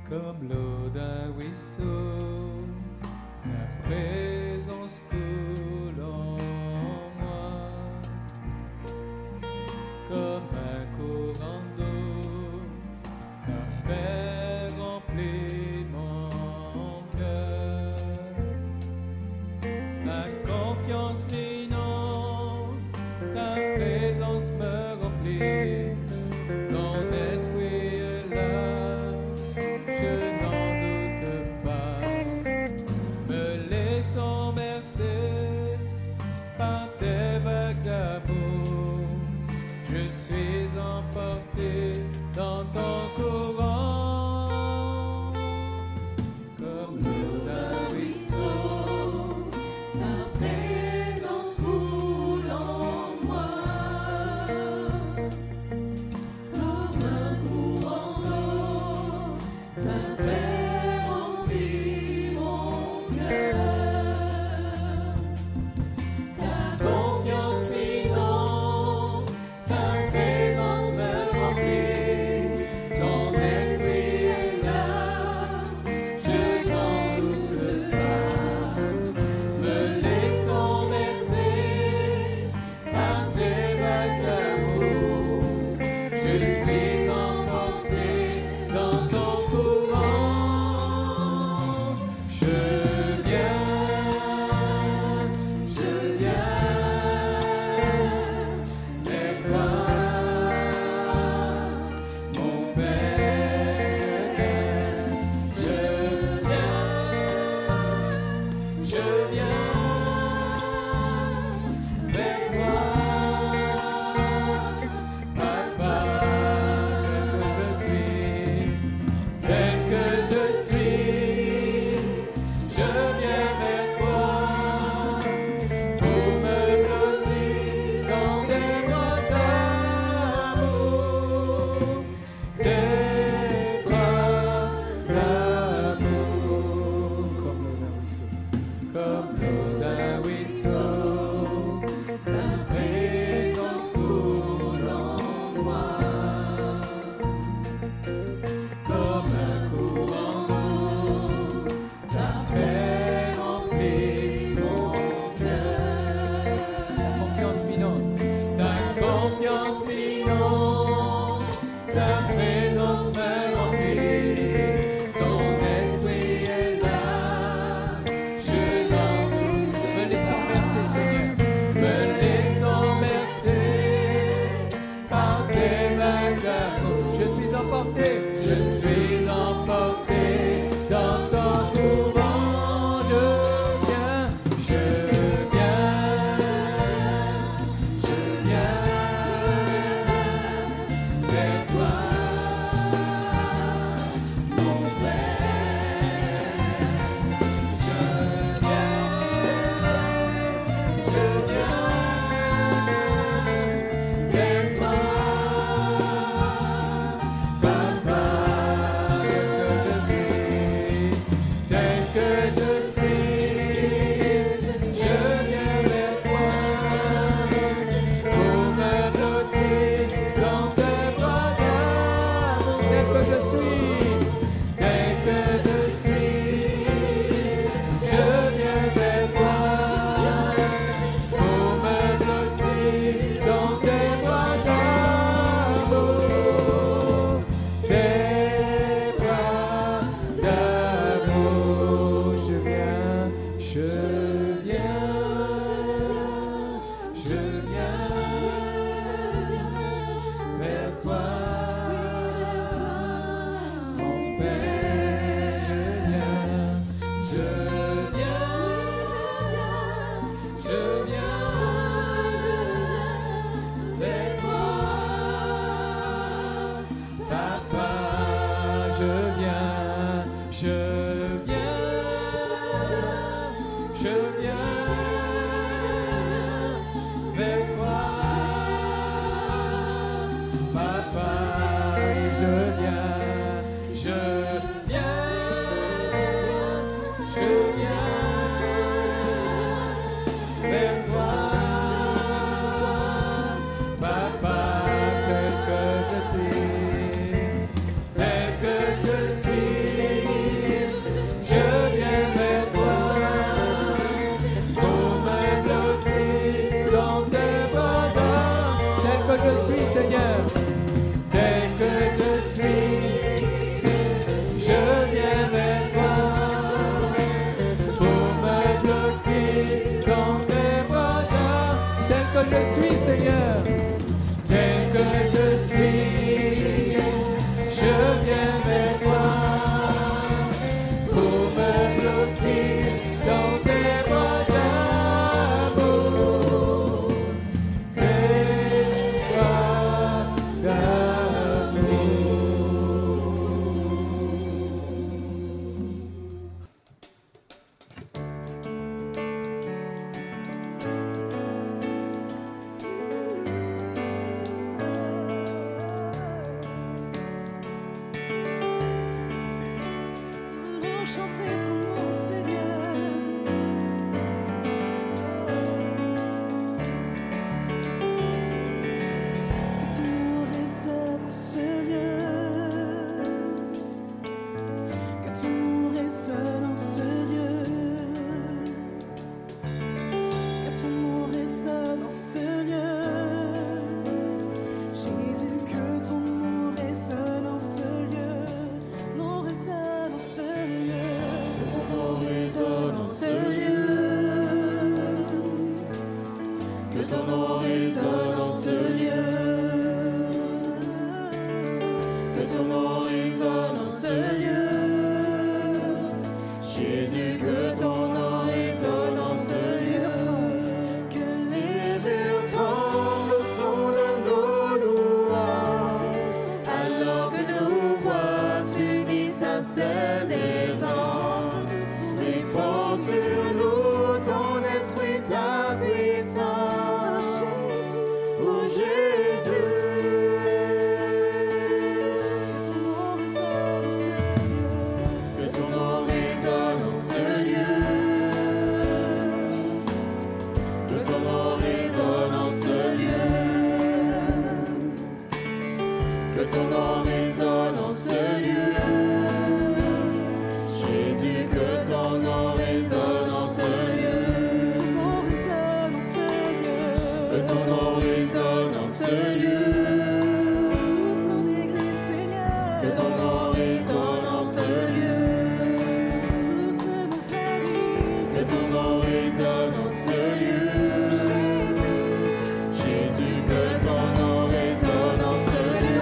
comme l'eau d'un ruisseau, ta présence coule en moi, comme un courant d'eau, ta paix remplit mon cœur, ta confiance m'inonde, ta présence me remplit, ton esprit est là, je n'en doute pas, me laissons bercer par tes vagues d'amour, je suis emporté dans ton courant, comme l'eau d'un ruisseau, Ta présence coule en moi, comme un courant d'eau, ta paix remplit mon cœur, ta confiance m'inonde, ta présence me remplit, ton esprit est là, je n'en doute pas, me laissons bercer par tes vagues d'amour, je suis emporté dans ton courant, je viens vers toi, mon Père, je viens vers toi, Papa, tel que je suis, je viens vers toi, pour me blottir dans tes bras d'amour, tes bras d'amour, comme l'eau d'un ruisseau, ta présence coule en moi, comme un courant d'eau, ta paix remplit mon cœur, ta confiance m'inonde, ta présence me remplit, ton esprit est là, je n'en doute, me laissons bercer, Seigneur, me laissons bercer par tes vagues d'amour, je suis emporté dans ton courant, je viens vers toi, mon Père, je viens vers toi, Papa, tel que je suis, je viens vers toi, pour me blottir dans tes bras d'amour, tel que je suis, je viens vers toi, pour me blottir dans tes bras d'amour, tes bras d'amour, je viens vers toi, mon Père, je viens vers toi, Papa, je viens vers toi, Papa, je viens vers toi, Papa, tel que je suis, chanter ton nom, Seigneur. Que ton nom résonne en ce lieu. Que ton nom résonne en ce lieu. Que ton nom résonne en ce lieu. Jésus, que ton nom résonne en ce lieu. Nom résonne en ce lieu. Que ton nom résonne en ce lieu. Que ton nom résonne en ce lieu. Que ton nom résonne en ce lieu. Jésus, que ton nom résonne en ce lieu. Que les murs tremblent au son de nos louanges, alors que nos voix s'unissent à celles des anges. Répand sur nous ton esprit, ta puissance. Oh Jésus, que ton nom résonne en ce lieu. Que ton nom résonne en ce lieu. Que ton nom résonne en ce lieu. Jésus, que ton nom résonne en ce lieu. Que ton nom résonne en ce lieu. Sous ton église, Seigneur. Que ton nom résonne en ce lieu. Sous toute ma famille. Que ton nom résonne en ce lieu. Jésus, que ton nom résonne en ce lieu.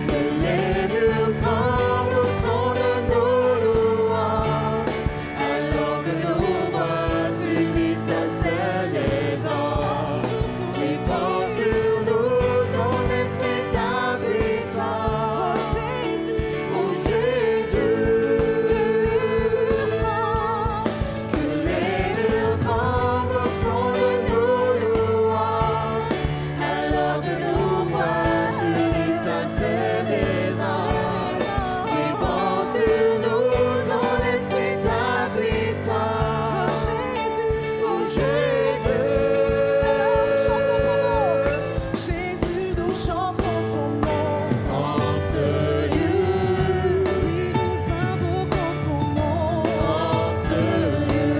Que les murs tremblent au son de nos louanges, alors que nos voix s'unissent à celles des anges. Répand sur nous ton esprit, ta puissance. Oh Jésus, que les murs tremblent au son de nos louanges, alors que nos voix s'unissent à celles des anges. Répand sur nous ton esprit, ta puissance. Oh Jésus, Jésus, nous chantons ton nom. En ce lieu, oui, nous invoquons ton nom. En ce lieu,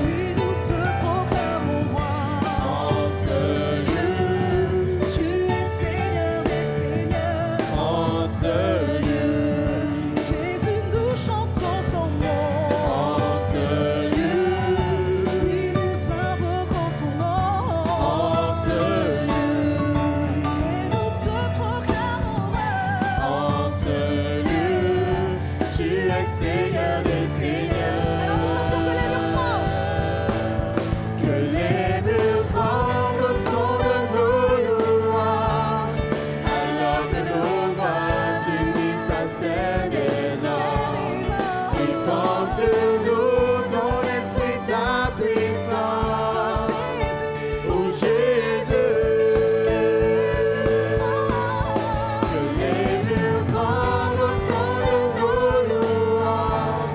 oui, nous te proclamons roi. En ce lieu, tu es Seigneur des seigneurs. En ce lieu, Jésus, nous chantons ton nom. En ce lieu, oui, nous invoquons ton nom. En ce lieu, et nous te proclamons roi. En ce lieu, tu es Seigneur des seigneurs. Alors nous chantons que les murs tremblent au son de nos louanges, alors que nos voix s'unissent à celles des anges. Répand sur nous ton esprit, ta puissance. Oh Jésus, que les murs tremblent au son de nos louanges,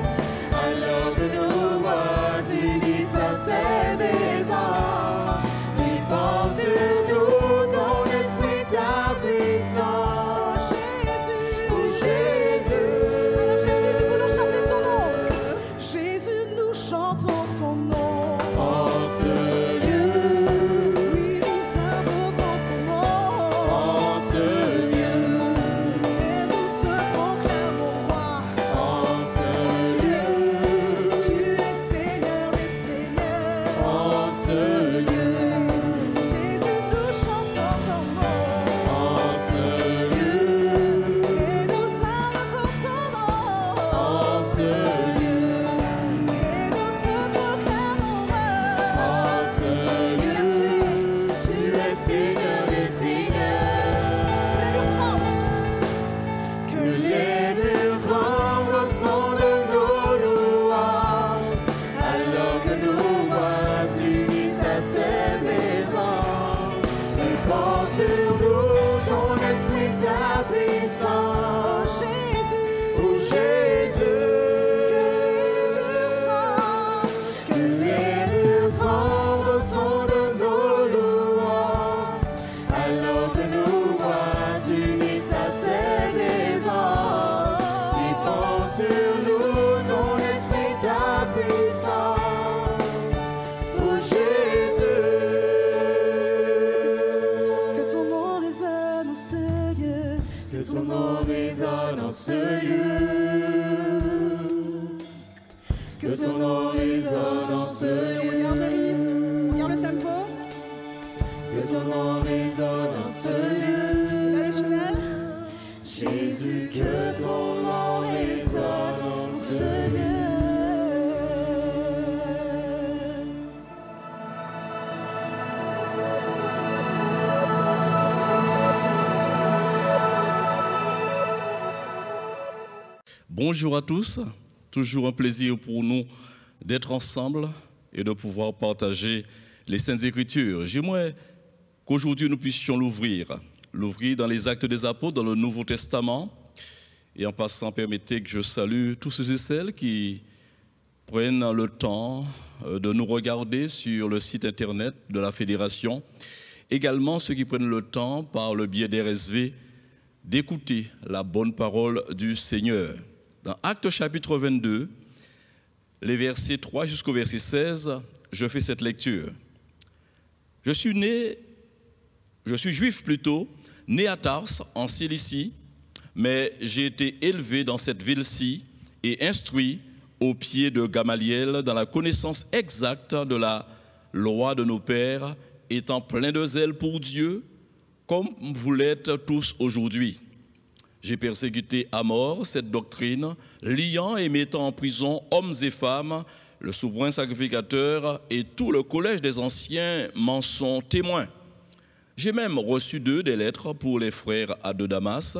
Que ton nom résonne en ce lieu. Regarde le rythme, regarde le tempo. Que ton nom résonne en ce lieu. Là le final. Jésus, que ton nom résonne en ce lieu. Bonjour à tous, toujours un plaisir pour nous d'être ensemble et de pouvoir partager les Saintes Écritures. J'aimerais qu'aujourd'hui nous puissions l'ouvrir dans les Actes des Apôtres, dans le Nouveau Testament. Et en passant, permettez que je salue tous ceux et celles qui prennent le temps de nous regarder sur le site internet de la Fédération. Également ceux qui prennent le temps, par le biais d'RSV, d'écouter la bonne parole du Seigneur. Dans Actes chapitre 22, les versets 3 jusqu'au verset 16, je fais cette lecture. Je suis juif plutôt, né à Tars, en Cilicie, mais j'ai été élevé dans cette ville-ci et instruit au pied de Gamaliel dans la connaissance exacte de la loi de nos pères, étant plein de zèle pour Dieu, comme vous l'êtes tous aujourd'hui. J'ai persécuté à mort cette doctrine, liant et mettant en prison hommes et femmes, le souverain sacrificateur et tout le collège des anciens m'en sont témoins. J'ai même reçu d'eux des lettres pour les frères de Damas,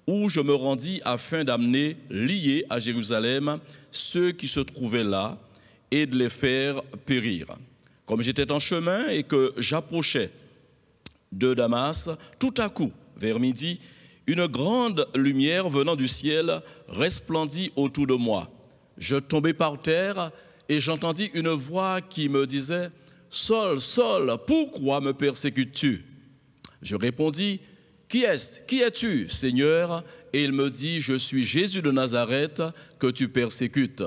où je me rendis afin d'amener liés à Jérusalem ceux qui se trouvaient là et de les faire périr. Comme j'étais en chemin et que j'approchais de Damas, tout à coup, vers midi, une grande lumière venant du ciel resplendit autour de moi. Je tombai par terre et j'entendis une voix qui me disait « Saul, Saul, pourquoi me persécutes-tu » Je répondis « Qui es-tu, Seigneur ?» Et il me dit « Je suis Jésus de Nazareth que tu persécutes. »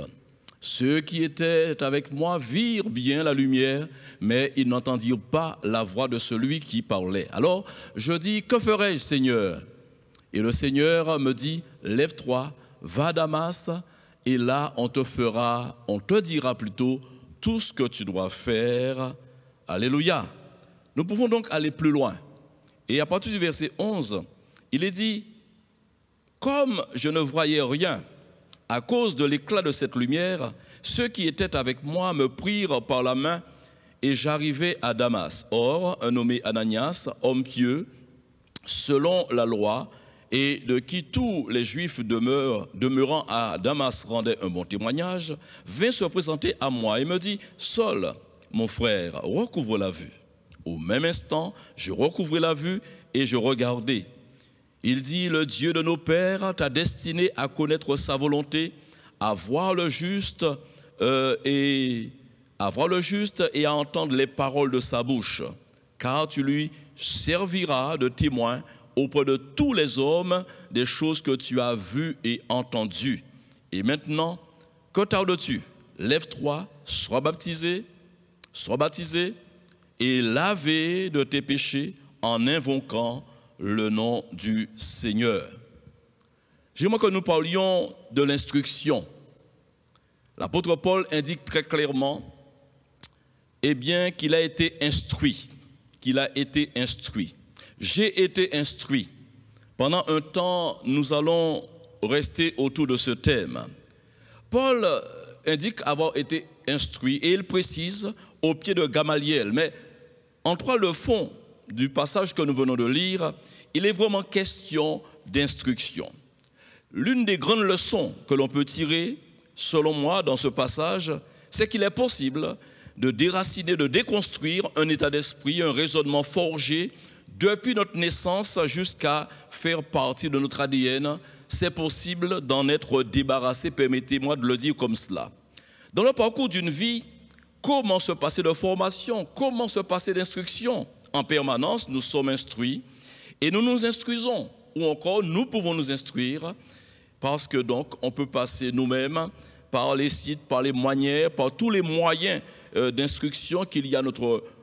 Ceux qui étaient avec moi virent bien la lumière, mais ils n'entendirent pas la voix de celui qui parlait. Alors je dis « Que ferai-je, Seigneur ?» Et le Seigneur me dit, lève-toi, va à Damas, et là on te dira plutôt tout ce que tu dois faire. Alléluia. Nous pouvons donc aller plus loin. Et à partir du verset 11, il est dit, comme je ne voyais rien, à cause de l'éclat de cette lumière, ceux qui étaient avec moi me prirent par la main et j'arrivai à Damas. Or, un nommé Ananias, homme pieux, selon la loi, et de qui tous les Juifs demeurant à Damas rendaient un bon témoignage, vint se présenter à moi et me dit, « Saul, mon frère, recouvre la vue. » Au même instant, je recouvrai la vue et je regardai. Il dit, « Le Dieu de nos pères t'a destiné à connaître sa volonté, à voir le juste et à entendre les paroles de sa bouche, car tu lui serviras de témoin auprès de tous les hommes des choses que tu as vues et entendues. Et maintenant, que tardes-tu? Lève-toi, sois baptisé et lavé de tes péchés en invoquant le nom du Seigneur. » J'aimerais que nous parlions de l'instruction. L'apôtre Paul indique très clairement qu'il a été instruit. J'ai été instruit. Pendant un temps, nous allons rester autour de ce thème. Paul indique avoir été instruit et il précise au pied de Gamaliel. Mais en trois, le fond du passage que nous venons de lire, il est vraiment question d'instruction. L'une des grandes leçons que l'on peut tirer, selon moi, dans ce passage, c'est qu'il est possible de déraciner, de déconstruire un état d'esprit, un raisonnement forgé depuis notre naissance jusqu'à faire partie de notre ADN. C'est possible d'en être débarrassé, permettez-moi de le dire comme cela. Dans le parcours d'une vie, comment se passer de formation, comment se passer d'instruction? En permanence, nous sommes instruits et nous nous instruisons, ou encore nous pouvons nous instruire parce que donc on peut passer nous-mêmes par les sites, par les manières, par tous les moyens d'instruction qu'il y a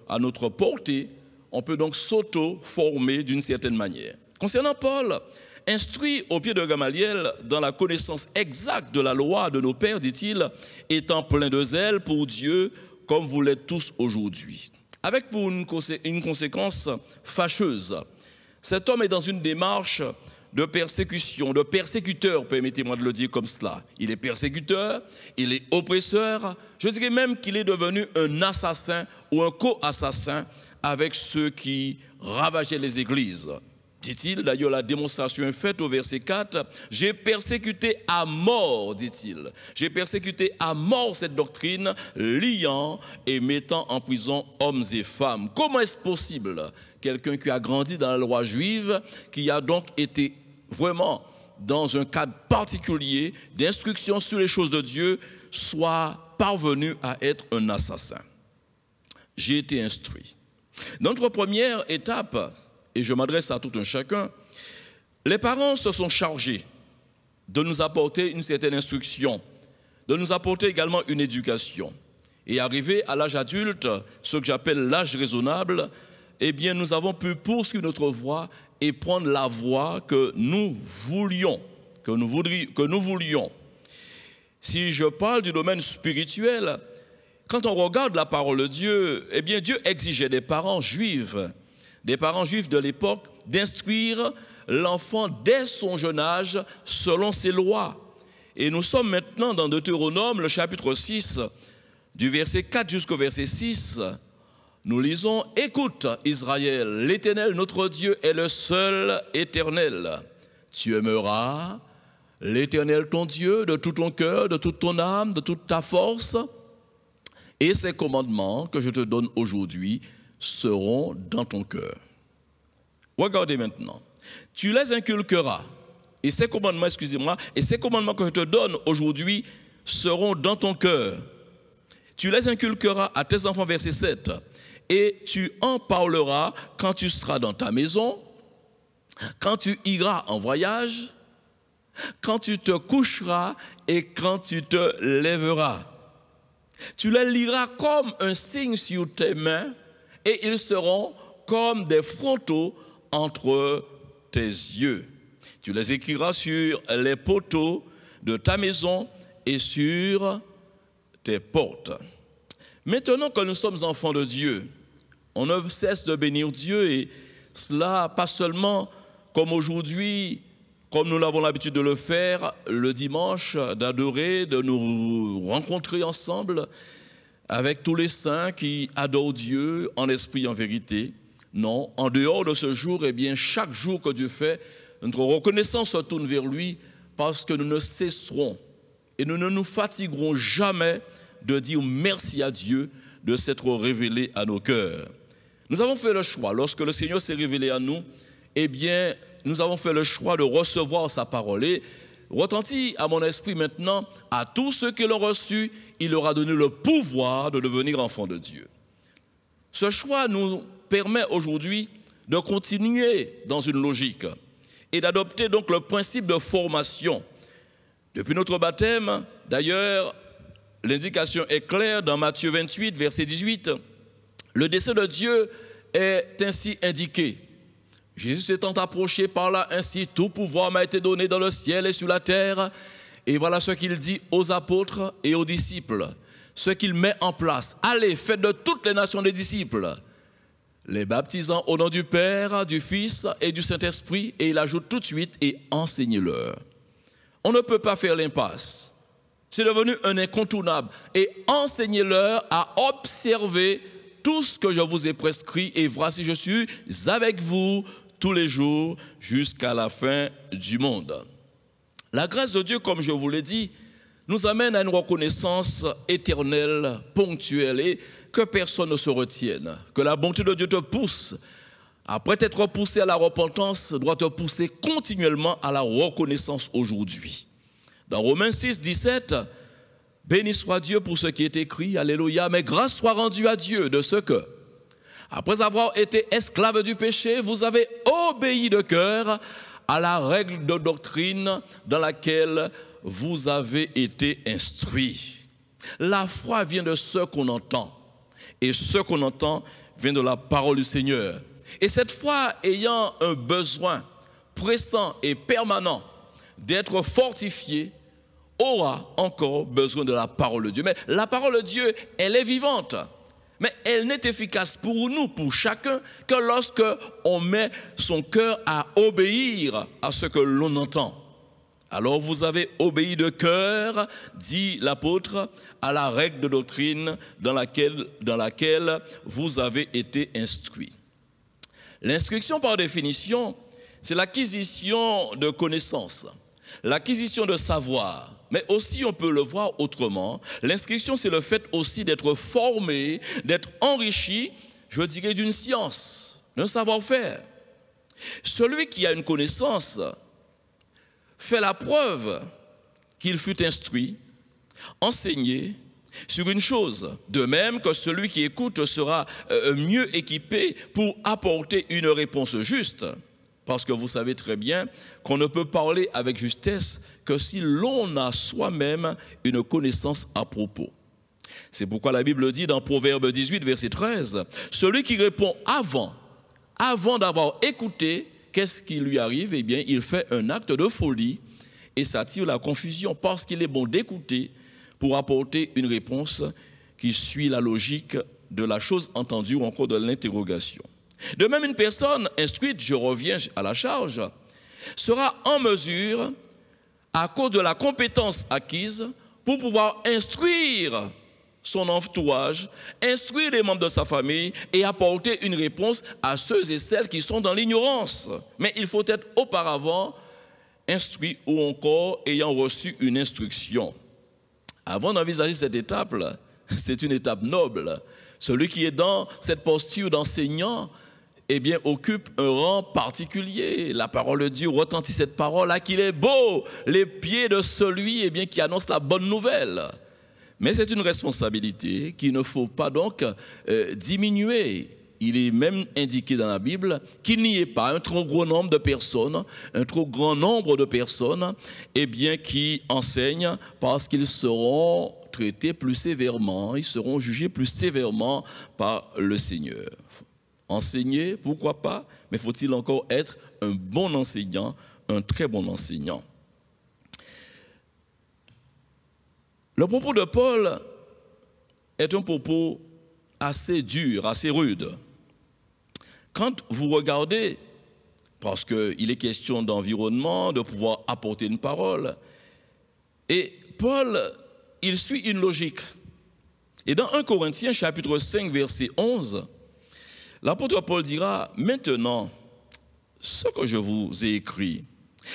à notre portée. On peut donc s'auto-former d'une certaine manière. Concernant Paul, instruit au pied de Gamaliel dans la connaissance exacte de la loi de nos pères, dit-il, étant plein de zèle pour Dieu, comme vous l'êtes tous aujourd'hui. Avec pour une conséquence fâcheuse, cet homme est dans une démarche de persécution, de persécuteur, permettez-moi de le dire comme cela. Il est persécuteur, il est oppresseur, je dirais même qu'il est devenu un assassin ou un co-assassin avec ceux qui ravageaient les églises. Dit-il, d'ailleurs la démonstration est faite au verset 4, « J'ai persécuté à mort, dit-il, j'ai persécuté à mort cette doctrine, liant et mettant en prison hommes et femmes. » Comment est-ce possible? Quelqu'un qui a grandi dans la loi juive, qui a donc été vraiment dans un cadre particulier d'instruction sur les choses de Dieu, soit parvenu à être un assassin. J'ai été instruit. Notre première étape, et je m'adresse à tout un chacun, les parents se sont chargés de nous apporter une certaine instruction, de nous apporter également une éducation. Et arrivé à l'âge adulte, ce que j'appelle l'âge raisonnable, eh bien nous avons pu poursuivre notre voie et prendre la voie que nous voulions, que nous voulions. Si je parle du domaine spirituel, quand on regarde la parole de Dieu, eh bien Dieu exigeait des parents juifs de l'époque, d'instruire l'enfant dès son jeune âge selon ses lois. Et nous sommes maintenant dans Deutéronome, le chapitre 6, du verset 4 jusqu'au verset 6. Nous lisons, « Écoute, Israël, l'Éternel, notre Dieu, est le seul éternel. Tu aimeras l'Éternel, ton Dieu, de tout ton cœur, de toute ton âme, de toute ta force. Et ces commandements que je te donne aujourd'hui seront dans ton cœur. » Regardez maintenant. Tu les inculqueras. Et ces commandements, et ces commandements que je te donne aujourd'hui seront dans ton cœur. Tu les inculqueras à tes enfants, verset 7. Et tu en parleras quand tu seras dans ta maison, quand tu iras en voyage, quand tu te coucheras et quand tu te lèveras. Tu les liras comme un signe sur tes mains et ils seront comme des frontaux entre tes yeux. Tu les écriras sur les poteaux de ta maison et sur tes portes. Maintenant que nous sommes enfants de Dieu, on ne cesse de bénir Dieu et cela pas seulement comme aujourd'hui, comme nous l'avons l'habitude de le faire le dimanche, d'adorer, de nous rencontrer ensemble avec tous les saints qui adorent Dieu en esprit et en vérité. Non, en dehors de ce jour, eh bien, chaque jour que Dieu fait, notre reconnaissance se tourne vers lui parce que nous ne cesserons et nous ne nous fatiguerons jamais de dire merci à Dieu de s'être révélé à nos cœurs. Nous avons fait le choix, lorsque le Seigneur s'est révélé à nous, eh bien, nous avons fait le choix de recevoir sa parole. Et retentit à mon esprit maintenant, à tous ceux qui l'ont reçu, il leur a donné le pouvoir de devenir enfants de Dieu. Ce choix nous permet aujourd'hui de continuer dans une logique et d'adopter donc le principe de formation. Depuis notre baptême, d'ailleurs, l'indication est claire dans Matthieu 28, verset 18. Le dessein de Dieu est ainsi indiqué. Jésus s'étant approché par là, ainsi tout pouvoir m'a été donné dans le ciel et sur la terre. Et voilà ce qu'il dit aux apôtres et aux disciples, ce qu'il met en place. Allez, faites de toutes les nations des disciples, les baptisant au nom du Père, du Fils et du Saint-Esprit. Et il ajoute tout de suite, et enseignez-leur. On ne peut pas faire l'impasse. C'est devenu un incontournable. Et enseignez-leur à observer tout ce que je vous ai prescrit. Et voici, je suis avec vous tous les jours jusqu'à la fin du monde. La grâce de Dieu, comme je vous l'ai dit, nous amène à une reconnaissance éternelle, ponctuelle, et que personne ne se retienne. Que la bonté de Dieu te pousse, après t'être poussé à la repentance, doit te pousser continuellement à la reconnaissance aujourd'hui. Dans Romains 6, 17, béni soit Dieu pour ce qui est écrit, alléluia, mais grâce soit rendue à Dieu de ce que, après avoir été esclave du péché, vous avez obéi de cœur à la règle de doctrine dans laquelle vous avez été instruits. La foi vient de ce qu'on entend, et ce qu'on entend vient de la parole du Seigneur. Et cette foi ayant un besoin pressant et permanent d'être fortifié, aura encore besoin de la parole de Dieu. Mais la parole de Dieu, elle est vivante. Mais elle n'est efficace pour nous, pour chacun, que lorsque on met son cœur à obéir à ce que l'on entend. Alors vous avez obéi de cœur, dit l'apôtre, à la règle de doctrine dans laquelle vous avez été instruits. L'instruction, par définition, c'est l'acquisition de connaissances, l'acquisition de savoir. Mais aussi, on peut le voir autrement. L'instruction, c'est le fait aussi d'être formé, d'être enrichi, je dirais, d'une science, d'un savoir-faire. Celui qui a une connaissance fait la preuve qu'il fut instruit, enseigné sur une chose. De même que celui qui écoute sera mieux équipé pour apporter une réponse juste. Parce que vous savez très bien qu'on ne peut parler avec justesse que si l'on a soi-même une connaissance à propos. C'est pourquoi la Bible dit dans Proverbe 18, verset 13, « Celui qui répond avant d'avoir écouté, qu'est-ce qui lui arrive? Eh bien, il fait un acte de folie et s'attire la confusion parce qu'il est bon d'écouter pour apporter une réponse qui suit la logique de la chose entendue ou encore de l'interrogation. De même, une personne instruite, je reviens à la charge, sera en mesure, à cause de la compétence acquise, pour pouvoir instruire son entourage, instruire les membres de sa famille et apporter une réponse à ceux et celles qui sont dans l'ignorance. Mais il faut être auparavant instruit ou encore ayant reçu une instruction. Avant d'envisager cette étape, c'est une étape noble. Celui qui est dans cette posture d'enseignant, eh bien, occupe un rang particulier. La parole de Dieu retentit cette parole à qu'il est beau, les pieds de celui eh bien, qui annonce la bonne nouvelle. Mais c'est une responsabilité qu'il ne faut pas donc diminuer. Il est même indiqué dans la Bible qu'il n'y ait pas un trop grand nombre de personnes, eh bien, qui enseignent parce qu'ils seront traités plus sévèrement, ils seront jugés plus sévèrement par le Seigneur. Enseigner, pourquoi pas, mais faut-il encore être un bon enseignant, un très bon enseignant. Le propos de Paul est un propos assez dur, assez rude. Quand vous regardez, parce qu'il est question d'environnement, de pouvoir apporter une parole, et Paul, il suit une logique. Et dans 1 Corinthiens, chapitre 5, verset 11, l'apôtre Paul dira, maintenant, ce que je vous ai écrit,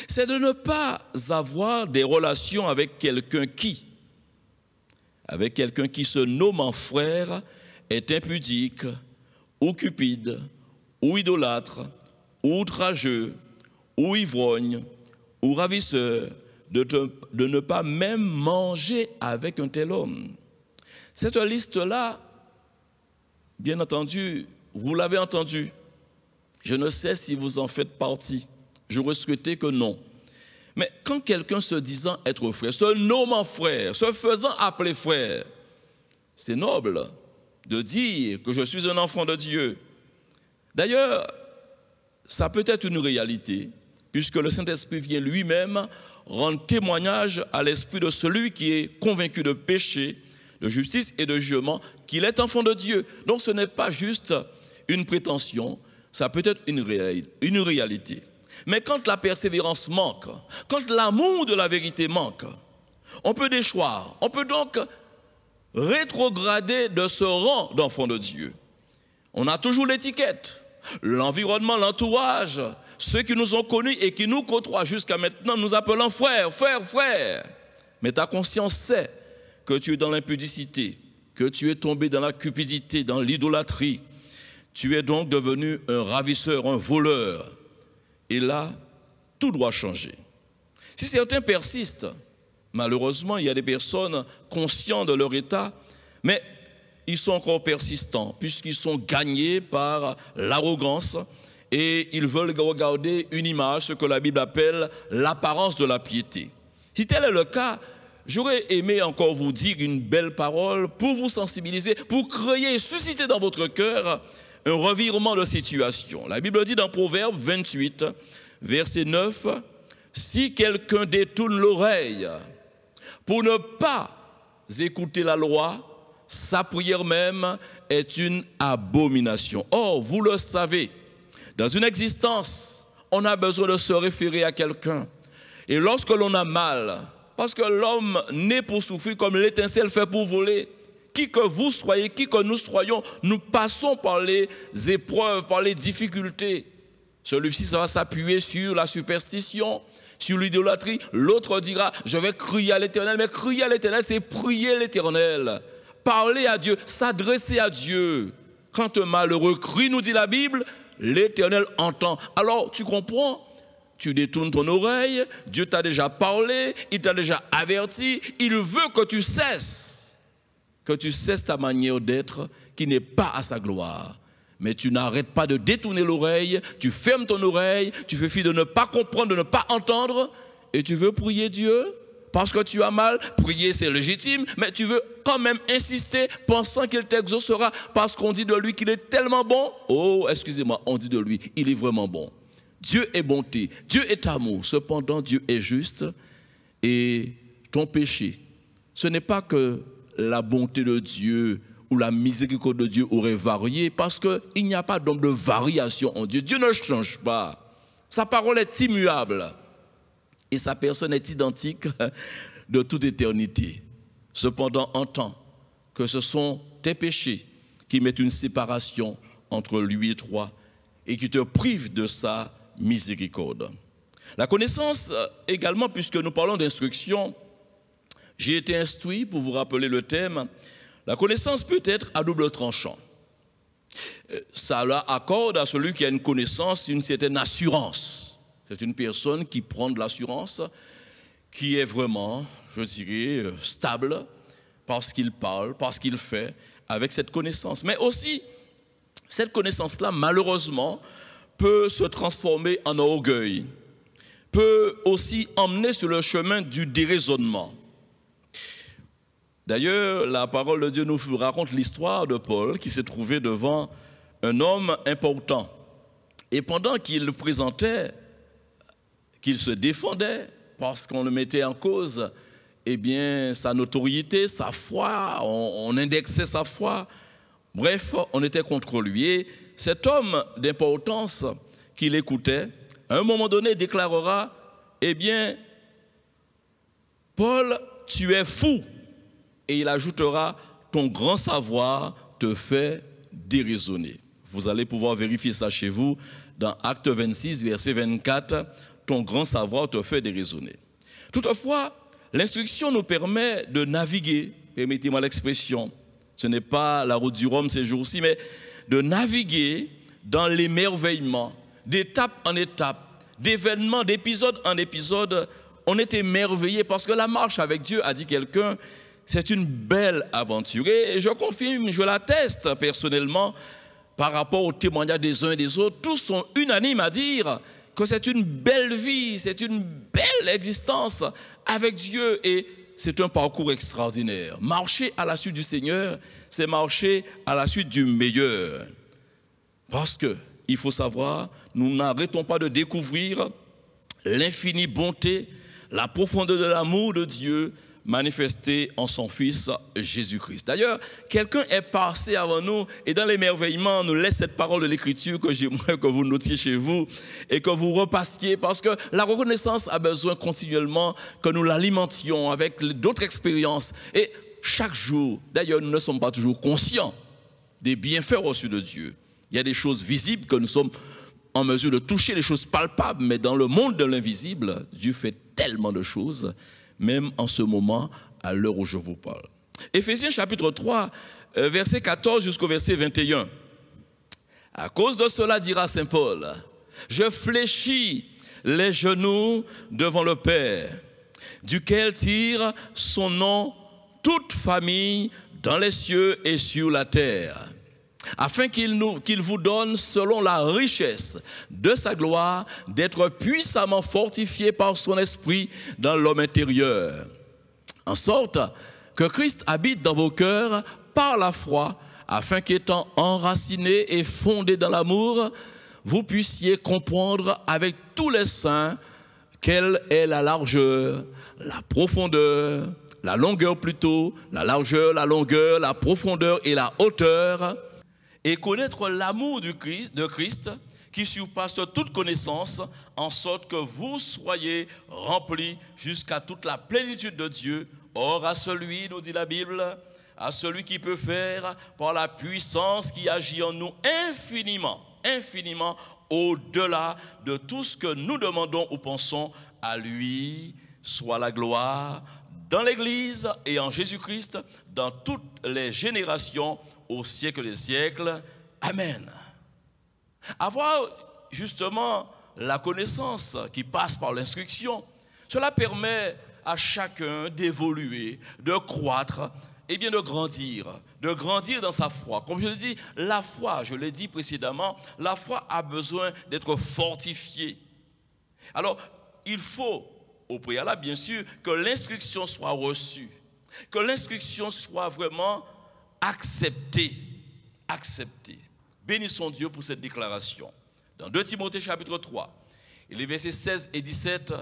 c'est de ne pas avoir des relations avec quelqu'un qui se nommant frère est impudique, ou cupide, ou idolâtre, ou outrageux, ou ivrogne, ou ravisseur, de ne pas même manger avec un tel homme. Cette liste-là, bien entendu, vous l'avez entendu. Je ne sais si vous en faites partie. J'aurais souhaité que non. Mais quand quelqu'un se disant être frère, se nommant frère, se faisant appeler frère, c'est noble de dire que je suis un enfant de Dieu. D'ailleurs, ça peut être une réalité, puisque le Saint-Esprit vient lui-même rendre témoignage à l'esprit de celui qui est convaincu de péché, de justice et de jugement, qu'il est enfant de Dieu. Donc ce n'est pas juste une prétention, ça peut être une réalité. Mais quand la persévérance manque, quand l'amour de la vérité manque, on peut déchoir, on peut donc rétrograder de ce rang d'enfant de Dieu. On a toujours l'étiquette, l'environnement, l'entourage, ceux qui nous ont connus et qui nous côtoient jusqu'à maintenant, nous appelant frère, frère, frère. Mais ta conscience sait que tu es dans l'impudicité, que tu es tombé dans la cupidité, dans l'idolâtrie. Tu es donc devenu un ravisseur, un voleur. Et là, tout doit changer. Si certains persistent, malheureusement, il y a des personnes conscientes de leur état, mais ils sont encore persistants, puisqu'ils sont gagnés par l'arrogance et ils veulent regarder une image, ce que la Bible appelle l'apparence de la piété. Si tel est le cas, j'aurais aimé encore vous dire une belle parole pour vous sensibiliser, pour créer et susciter dans votre cœur un revirement de situation. La Bible dit dans Proverbe 28, verset 9, si quelqu'un détourne l'oreille pour ne pas écouter la loi, sa prière même est une abomination. Or, vous le savez, dans une existence, on a besoin de se référer à quelqu'un. Et lorsque l'on a mal, parce que l'homme naît pour souffrir comme l'étincelle fait pour voler, qui que vous soyez, qui que nous soyons, nous passons par les épreuves, par les difficultés. Celui-ci, ça va s'appuyer sur la superstition, sur l'idolâtrie. L'autre dira, je vais crier à l'Éternel. Mais crier à l'Éternel, c'est prier l'Éternel. Parler à Dieu, s'adresser à Dieu. Quand un malheureux crie, nous dit la Bible, l'Éternel entend. Alors, tu comprends? Tu détournes ton oreille, Dieu t'a déjà parlé, il t'a déjà averti, il veut que tu cesses ta manière d'être qui n'est pas à sa gloire. Mais tu n'arrêtes pas de détourner l'oreille, tu fermes ton oreille, tu fais fi de ne pas comprendre, de ne pas entendre, et tu veux prier Dieu parce que tu as mal. Prier, c'est légitime, mais tu veux quand même insister pensant qu'il t'exaucera parce qu'on dit de lui qu'il est tellement bon. Oh, excusez-moi, on dit de lui, il est vraiment bon. Dieu est bonté, Dieu est amour, cependant Dieu est juste et ton péché, ce n'est pas que la bonté de Dieu ou la miséricorde de Dieu aurait varié parce qu'il n'y a pas donc de variation en Dieu. Dieu ne change pas, sa parole est immuable et sa personne est identique de toute éternité. Cependant, entends que ce sont tes péchés qui mettent une séparation entre lui et toi et qui te privent de sa miséricorde. La connaissance également, puisque nous parlons d'instruction, j'ai été instruit, pour vous rappeler le thème, la connaissance peut être à double tranchant. Ça accorde à celui qui a une connaissance une certaine assurance. C'est une personne qui prend de l'assurance, qui est vraiment, je dirais, stable, parce qu'il parle, parce qu'il fait, avec cette connaissance. Mais aussi, cette connaissance-là, malheureusement, peut se transformer en orgueil, peut aussi emmener sur le chemin du déraisonnement. D'ailleurs, la parole de Dieu nous raconte l'histoire de Paul qui s'est trouvé devant un homme important. Et pendant qu'il le présentait, qu'il se défendait, parce qu'on le mettait en cause, eh bien, sa notoriété, sa foi, on indexait sa foi. Bref, on était contre lui. Et cet homme d'importance qui l'écoutait, à un moment donné, déclarera, eh bien, Paul, tu es fou. Et il ajoutera, ton grand savoir te fait déraisonner. Vous allez pouvoir vérifier ça chez vous dans Acte 26, verset 24, ton grand savoir te fait déraisonner. Toutefois, l'instruction nous permet de naviguer, permettez-moi l'expression, ce n'est pas la route du Rhum ces jours-ci, mais de naviguer dans l'émerveillement, d'étape en étape, d'événement, d'épisode en épisode. On est émerveillé parce que la marche avec Dieu, a dit quelqu'un, c'est une belle aventure. Et je confirme, je l'atteste personnellement par rapport aux témoignages des uns et des autres. Tous sont unanimes à dire que c'est une belle vie, c'est une belle existence avec Dieu et c'est un parcours extraordinaire. Marcher à la suite du Seigneur, c'est marcher à la suite du meilleur. Parce que, il faut savoir, nous n'arrêtons pas de découvrir l'infinie bonté, la profondeur de l'amour de Dieu manifesté en son Fils Jésus-Christ. D'ailleurs, quelqu'un est passé avant nous et dans l'émerveillement nous laisse cette parole de l'Écriture que j'aimerais que vous notiez chez vous et que vous repassiez parce que la reconnaissance a besoin continuellement que nous l'alimentions avec d'autres expériences. Et chaque jour, d'ailleurs, nous ne sommes pas toujours conscients des bienfaits reçus de Dieu. Il y a des choses visibles que nous sommes en mesure de toucher, les choses palpables, mais dans le monde de l'invisible, Dieu fait tellement de choses, même en ce moment, à l'heure où je vous parle. Éphésiens chapitre 3, verset 14 jusqu'au verset 21. À cause de cela, dira saint Paul, je fléchis les genoux devant le Père, duquel tire son nom toute famille dans les cieux et sur la terre, afin qu'il vous donne, selon la richesse de sa gloire, d'être puissamment fortifié par son esprit dans l'homme intérieur, en sorte que Christ habite dans vos cœurs par la foi, afin qu'étant enracinés et fondés dans l'amour, vous puissiez comprendre avec tous les saints quelle est la largeur, la profondeur, la longueur plutôt, la largeur, la longueur, la profondeur et la hauteur, et connaître l'amour de Christ qui surpasse toute connaissance, en sorte que vous soyez remplis jusqu'à toute la plénitude de Dieu. Or, à celui, nous dit la Bible, à celui qui peut faire par la puissance qui agit en nous infiniment, infiniment au-delà de tout ce que nous demandons ou pensons, à lui soit la gloire dans l'Église et en Jésus-Christ, dans toutes les générations, au siècle des siècles. Amen. Avoir justement la connaissance qui passe par l'instruction, cela permet à chacun d'évoluer, de croître et bien de grandir dans sa foi. Comme je le dis, la foi, je l'ai dit précédemment, la foi a besoin d'être fortifiée. Alors, il faut, au préalable bien sûr, que l'instruction soit reçue, que l'instruction soit vraiment acceptée. Bénissons Dieu pour cette déclaration. Dans 2 Timothée chapitre 3, et les versets 16 et 17,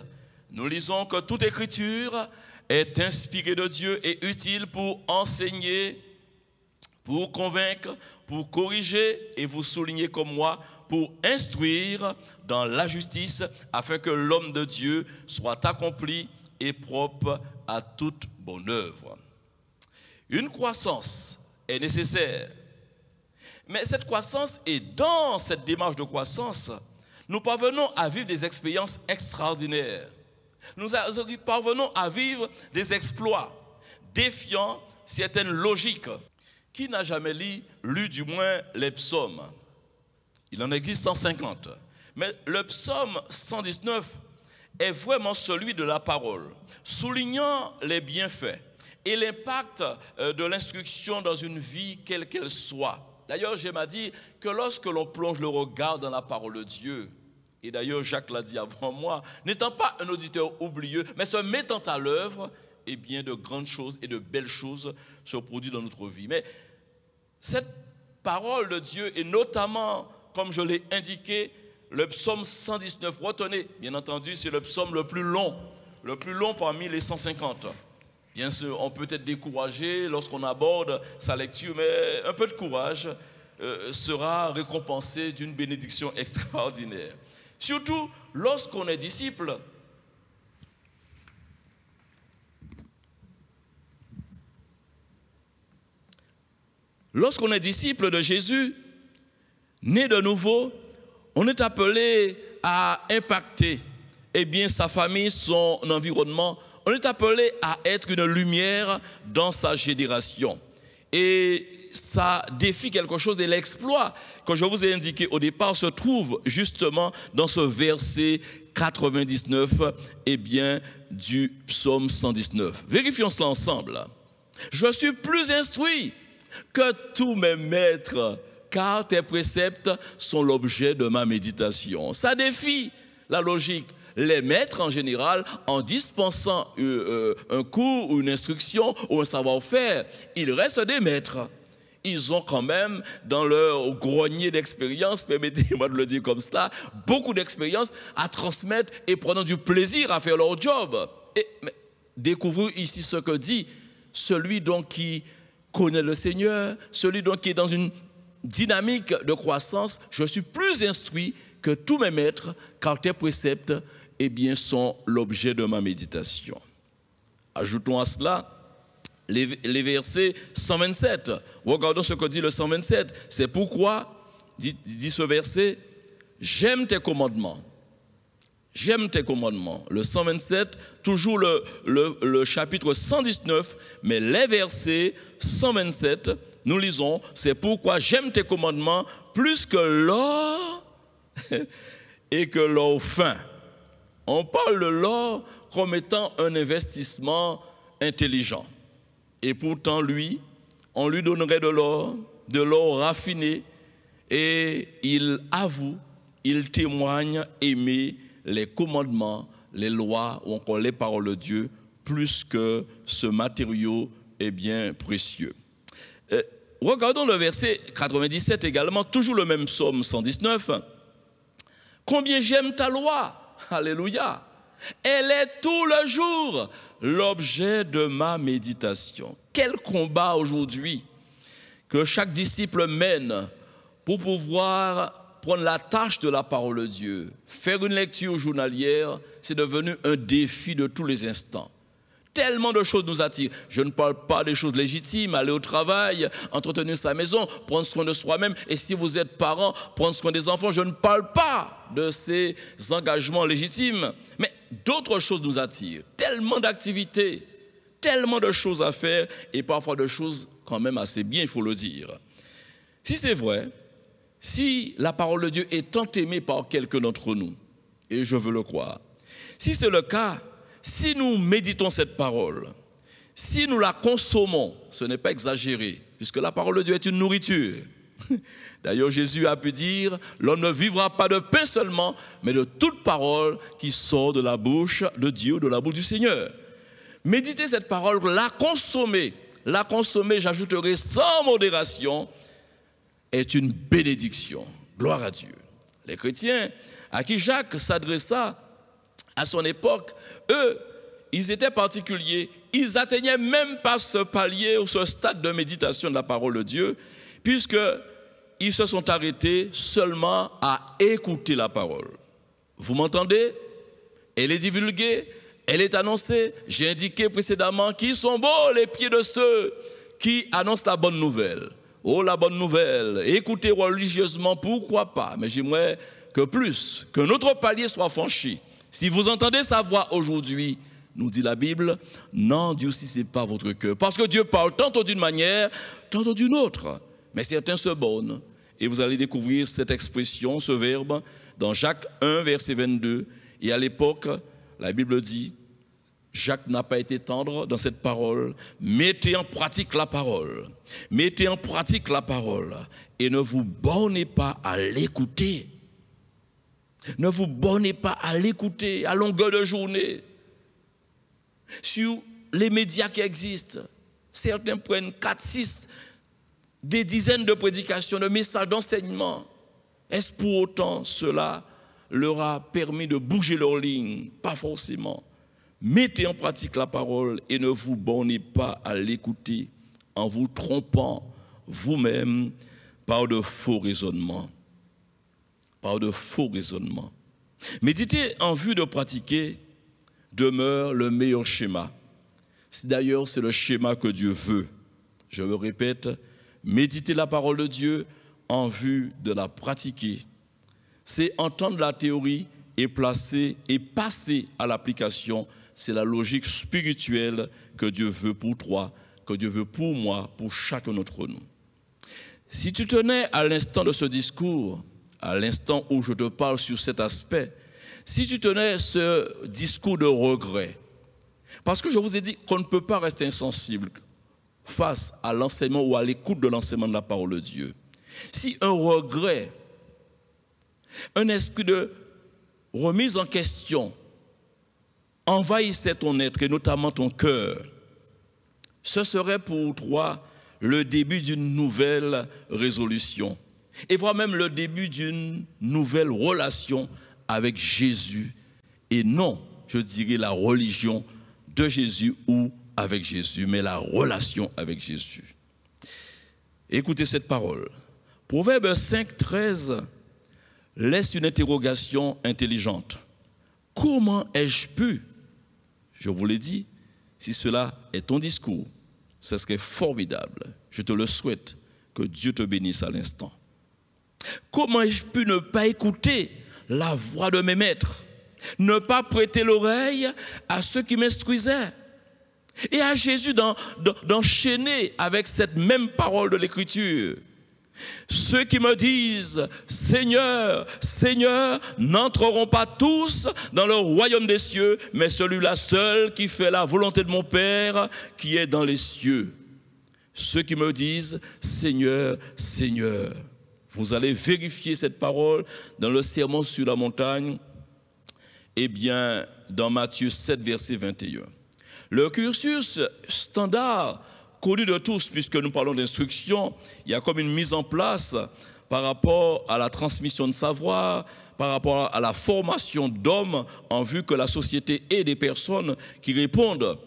nous lisons que toute écriture est inspirée de Dieu et utile pour enseigner, pour convaincre, pour corriger et vous souligner comme moi, pour instruire dans la justice, afin que l'homme de Dieu soit accompli et propre à toute bonne œuvre. Une croissance est nécessaire. Mais cette croissance, et dans cette démarche de croissance, nous parvenons à vivre des expériences extraordinaires. Nous parvenons à vivre des exploits, défiant certaines logiques. Qui n'a jamais lu du moins les psaumes? Il en existe 150. Mais le psaume 119 est vraiment celui de la parole, soulignant les bienfaits et l'impact de l'instruction dans une vie quelle qu'elle soit. D'ailleurs, j'aime à dire que lorsque l'on plonge le regard dans la parole de Dieu, et d'ailleurs Jacques l'a dit avant moi, n'étant pas un auditeur oublieux, mais se mettant à l'œuvre, eh bien de grandes choses et de belles choses se produisent dans notre vie. Mais cette parole de Dieu, et notamment, comme je l'ai indiqué, le psaume 119, retenez, bien entendu, c'est le psaume le plus long parmi les 150. Bien sûr, on peut être découragé lorsqu'on aborde sa lecture, mais un peu de courage sera récompensé d'une bénédiction extraordinaire. Surtout lorsqu'on est disciple. Lorsqu'on est disciple de Jésus, né de nouveau, on est appelé à impacter sa famille, son environnement. On est appelé à être une lumière dans sa génération. Et ça défie quelque chose, et l'exploit que je vous ai indiqué au départ se trouve justement dans ce verset 99 du psaume 119. Vérifions cela ensemble. Je suis plus instruit que tous mes maîtres, car tes préceptes sont l'objet de ma méditation. Ça défie la logique. Les maîtres, en général, en dispensant un cours ou une instruction ou un savoir-faire, ils restent des maîtres. Ils ont quand même, dans leur grenier d'expérience, permettez-moi de le dire comme cela, beaucoup d'expérience à transmettre et prenant du plaisir à faire leur job. Et découvrez ici ce que dit celui donc qui connaît le Seigneur, celui donc qui est dans une dynamique de croissance. Je suis plus instruit que tous mes maîtres, car tes préceptes sont l'objet de ma méditation. Ajoutons à cela les versets 127. Regardons ce que dit le 127. C'est pourquoi, dit ce verset, j'aime tes commandements. J'aime tes commandements. Le 127, toujours le chapitre 119, mais les versets 127, nous lisons, c'est pourquoi j'aime tes commandements plus que l'or et que l'or fin. On parle de l'or comme étant un investissement intelligent. Et pourtant, on lui donnerait de l'or raffiné, et il avoue, il témoigne aimer les commandements, les lois ou encore les paroles de Dieu plus que ce matériau précieux. Regardons le verset 97 également, toujours le même psaume 119. Combien j'aime ta loi. Alléluia. Elle est tout le jour l'objet de ma méditation. Quel combat aujourd'hui que chaque disciple mène pour pouvoir prendre la tâche de la parole de Dieu. Faire une lecture journalière, c'est devenu un défi de tous les instants. Tellement de choses nous attirent. Je ne parle pas des choses légitimes, aller au travail, entretenir sa maison, prendre soin de soi-même. Et si vous êtes parent, prendre soin des enfants. Je ne parle pas de ces engagements légitimes. Mais d'autres choses nous attirent. Tellement d'activités, tellement de choses à faire et parfois de choses quand même assez bien, il faut le dire. Si c'est vrai, si la parole de Dieu est tant aimée par quelqu'un d'entre nous, et je veux le croire, si c'est le cas, si nous méditons cette parole, si nous la consommons, ce n'est pas exagéré, puisque la parole de Dieu est une nourriture. D'ailleurs, Jésus a pu dire, l'homme ne vivra pas de pain seulement, mais de toute parole qui sort de la bouche de Dieu, de la bouche du Seigneur. Méditer cette parole, la consommer, j'ajouterai sans modération, est une bénédiction. Gloire à Dieu. Les chrétiens à qui Jacques s'adressa à son époque, eux, ils étaient particuliers. Ils n'atteignaient même pas ce palier ou ce stade de méditation de la parole de Dieu, puisqu'ils se sont arrêtés seulement à écouter la parole. Vous m'entendez? Elle est divulguée, elle est annoncée. J'ai indiqué précédemment qu'ils sont beaux les pieds de ceux qui annoncent la bonne nouvelle. Oh, la bonne nouvelle, écoutez religieusement, pourquoi pas? Mais j'aimerais que plus, qu'un autre palier soit franchi. Si vous entendez sa voix aujourd'hui, nous dit la Bible, n'endurcissez pas votre cœur. Parce que Dieu parle tantôt d'une manière, tantôt d'une autre. Mais certains se bornent. Et vous allez découvrir cette expression, ce verbe, dans Jacques 1, verset 22. Et à l'époque, la Bible dit, Jacques n'a pas été tendre dans cette parole. Mettez en pratique la parole. Mettez en pratique la parole. Et ne vous bornez pas à l'écouter. Ne vous bornez pas à l'écouter à longueur de journée. Sur les médias qui existent, certains prennent 4, 6, des dizaines de prédications, de messages d'enseignement. Est-ce pour autant cela leur a permis de bouger leur ligne? Pas forcément. Mettez en pratique la parole et ne vous bornez pas à l'écouter en vous trompant vous-même par de faux raisonnements. Par de faux raisonnements. Méditer en vue de pratiquer demeure le meilleur schéma. D'ailleurs, c'est le schéma que Dieu veut. Je le répète, méditer la parole de Dieu en vue de la pratiquer. C'est entendre la théorie et passer à l'application. C'est la logique spirituelle que Dieu veut pour toi, que Dieu veut pour moi, pour chacun d'entre nous. Si tu tenais à l'instant de ce discours, à l'instant où je te parle sur cet aspect, si tu tenais ce discours de regret, parce que je vous ai dit qu'on ne peut pas rester insensible face à l'enseignement ou à l'écoute de l'enseignement de la parole de Dieu. Si un regret, un esprit de remise en question envahissait ton être et notamment ton cœur, ce serait pour toi le début d'une nouvelle résolution et voire même le début d'une nouvelle relation avec Jésus et non, je dirais, la religion de Jésus ou avec Jésus, mais la relation avec Jésus. Écoutez cette parole. Proverbe 5, 13 laisse une interrogation intelligente. Comment ai-je pu, je vous l'ai dit, si cela est ton discours, ce serait formidable. Je te le souhaite, que Dieu te bénisse à l'instant. Comment ai-je pu ne pas écouter la voix de mes maîtres, ne pas prêter l'oreille à ceux qui m'instruisaient? Et à Jésus d'enchaîner avec cette même parole de l'Écriture. Ceux qui me disent « Seigneur, Seigneur » n'entreront pas tous dans le royaume des cieux, mais celui-là seul qui fait la volonté de mon Père qui est dans les cieux. Ceux qui me disent « Seigneur, Seigneur ». Vous allez vérifier cette parole dans le sermon sur la montagne, eh bien, dans Matthieu 7, verset 21. Le cursus standard, connu de tous, puisque nous parlons d'instruction, il y a comme une mise en place par rapport à la transmission de savoir, par rapport à la formation d'hommes, en vue que la société ait des personnes qui répondent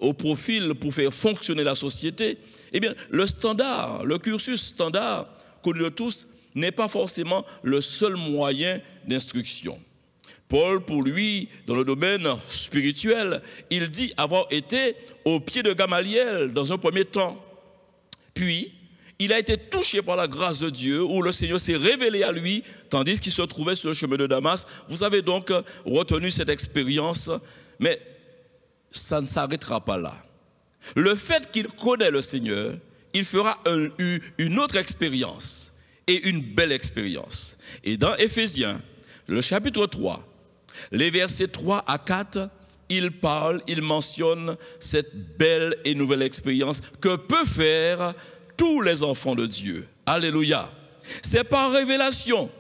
au profil pour faire fonctionner la société, eh bien, le standard, le cursus standard connu de tous n'est pas forcément le seul moyen d'instruction. Paul, pour lui, dans le domaine spirituel, il dit avoir été au pied de Gamaliel dans un premier temps. Puis, il a été touché par la grâce de Dieu, où le Seigneur s'est révélé à lui, tandis qu'il se trouvait sur le chemin de Damas. Vous avez donc retenu cette expérience, mais ça ne s'arrêtera pas là. Le fait qu'il connaît le Seigneur, il fera une autre expérience, et une belle expérience. Et dans Éphésiens, le chapitre 3, les versets 3 à 4, il mentionne cette belle et nouvelle expérience que peuvent faire tous les enfants de Dieu. Alléluia. C'est par révélation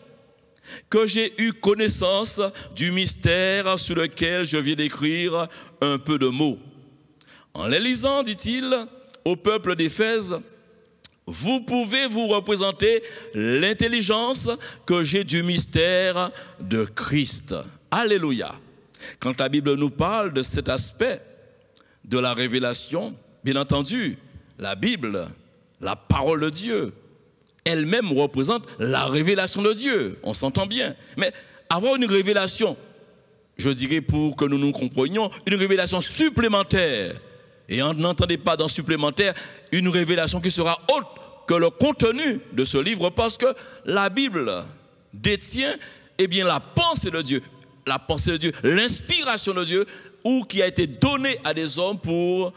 que j'ai eu connaissance du mystère sur lequel je viens d'écrire un peu de mots. En les lisant, dit-il, au peuple d'Éphèse, vous pouvez vous représenter l'intelligence que j'ai du mystère de Christ. Alléluia. Quand la Bible nous parle de cet aspect de la révélation, bien entendu, la Bible, la parole de Dieu, elle-même représente la révélation de Dieu. On s'entend bien. Mais avoir une révélation, je dirais pour que nous nous comprenions, une révélation supplémentaire. Et n'entendez pas dans supplémentaire une révélation qui sera autre que le contenu de ce livre, parce que la Bible détient la pensée de Dieu, l'inspiration de Dieu, ou qui a été donnée à des hommes pour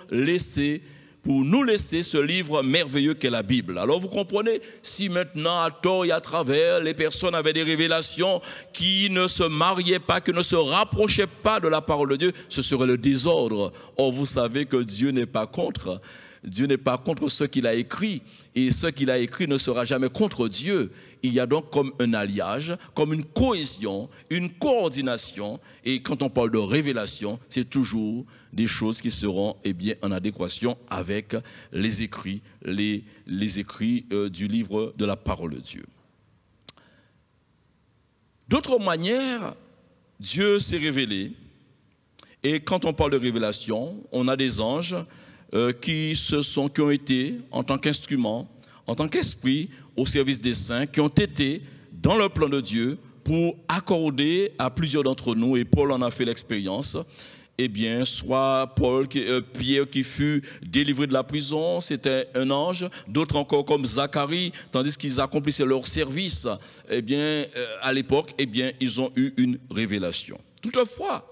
nous laisser ce livre merveilleux qu'est la Bible. Alors vous comprenez, si maintenant à tort et à travers les personnes avaient des révélations qui ne se mariaient pas, qui ne se rapprochaient pas de la parole de Dieu, ce serait le désordre. Or vous savez que Dieu n'est pas contre. Dieu n'est pas contre ce qu'il a écrit, et ce qu'il a écrit ne sera jamais contre Dieu. Il y a donc comme un alliage, comme une cohésion, une coordination, et quand on parle de révélation, c'est toujours des choses qui seront en adéquation avec les écrits, les écrits du livre de la parole de Dieu. D'autre manière, Dieu s'est révélé, et quand on parle de révélation, on a des anges qui ont été en tant qu'instruments, en tant qu'esprit au service des saints, qui ont été dans le plan de Dieu pour accorder à plusieurs d'entre nous, et Paul en a fait l'expérience, soit Pierre qui fut délivré de la prison, c'était un ange, d'autres encore comme Zacharie, tandis qu'ils accomplissaient leur service, à l'époque, ils ont eu une révélation. Toutefois,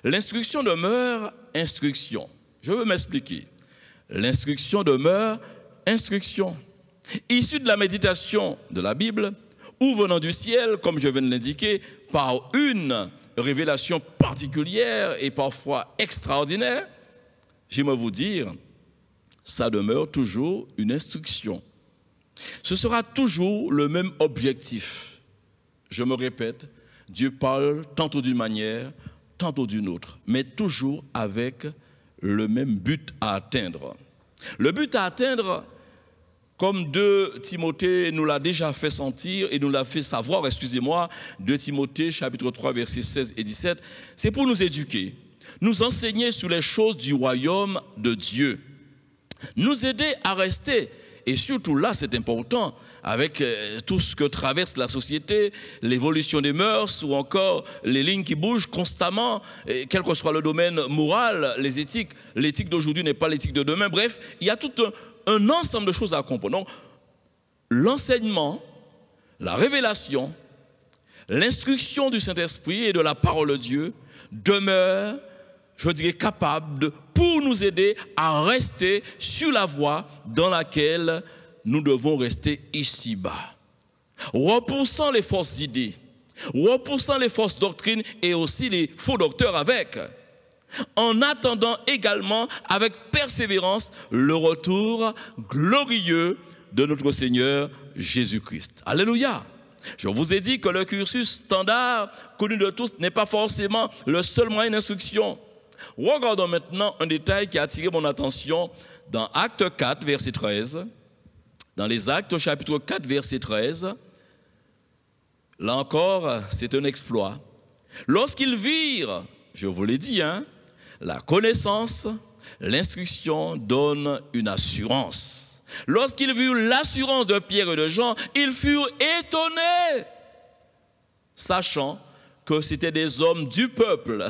l'instruction demeure instruction. Je veux m'expliquer. L'instruction demeure instruction. Issue de la méditation de la Bible, ou venant du ciel, comme je viens de l'indiquer, par une révélation particulière et parfois extraordinaire, j'aimerais vous dire, ça demeure toujours une instruction. Ce sera toujours le même objectif. Je me répète, Dieu parle tantôt d'une manière, tantôt d'une autre, mais toujours avec le même but à atteindre. Le but à atteindre, comme 2 Timothée nous l'a déjà fait sentir et nous l'a fait savoir, 2 Timothée chapitre 3 versets 16 et 17, c'est pour nous éduquer, nous enseigner sur les choses du royaume de Dieu, nous aider à rester, et surtout là c'est important, avec tout ce que traverse la société, l'évolution des mœurs ou encore les lignes qui bougent constamment, quel que soit le domaine moral, les éthiques. L'éthique d'aujourd'hui n'est pas l'éthique de demain. Bref, il y a tout un ensemble de choses à comprendre. Donc, l'enseignement, la révélation, l'instruction du Saint-Esprit et de la parole de Dieu demeure, je dirais, capable pour nous aider à rester sur la voie dans laquelle nous devons rester ici-bas, repoussant les fausses idées, repoussant les fausses doctrines et aussi les faux docteurs avec, en attendant également avec persévérance le retour glorieux de notre Seigneur Jésus-Christ. Alléluia! Je vous ai dit que le cursus standard connu de tous n'est pas forcément le seul moyen d'instruction. Regardons maintenant un détail qui a attiré mon attention dans Acte 4, verset 13. Dans les Actes, au chapitre 4, verset 13, Là encore, c'est un exploit. Lorsqu'ils virent, je vous l'ai dit, la connaissance, l'instruction donne une assurance. Lorsqu'ils virent l'assurance de Pierre et de Jean, ils furent étonnés, sachant que c'était des hommes du peuple,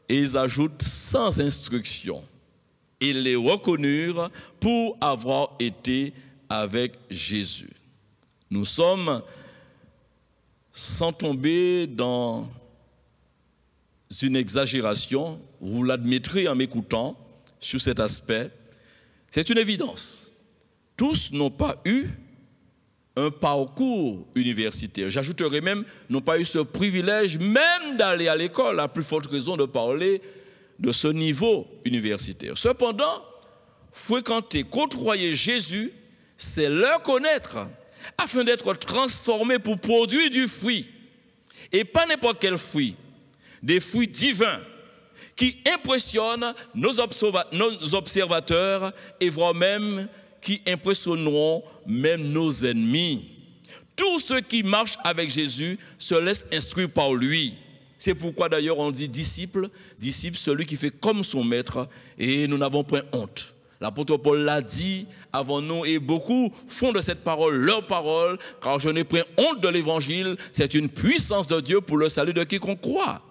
et ils ajoutent sans instruction. Ils les reconnurent pour avoir été avec Jésus. Nous sommes, sans tomber dans une exagération, vous l'admettrez en m'écoutant sur cet aspect, c'est une évidence. Tous n'ont pas eu un parcours universitaire. J'ajouterais même, n'ont pas eu ce privilège même d'aller à l'école, à plus forte raison de parler de ce niveau universitaire. Cependant, fréquenter, côtoyer Jésus, c'est le connaître, afin d'être transformé pour produire du fruit. Et pas n'importe quel fruit, des fruits divins qui impressionnent nos observateurs et voire même qui impressionneront même nos ennemis. Tous ceux qui marchent avec Jésus se laissent instruire par lui. C'est pourquoi d'ailleurs on dit disciple, celui qui fait comme son maître, et nous n'avons point honte. L'apôtre Paul l'a dit avant nous et beaucoup font de cette parole leur parole, car je n'ai point honte de l'évangile, c'est une puissance de Dieu pour le salut de quiconque croit.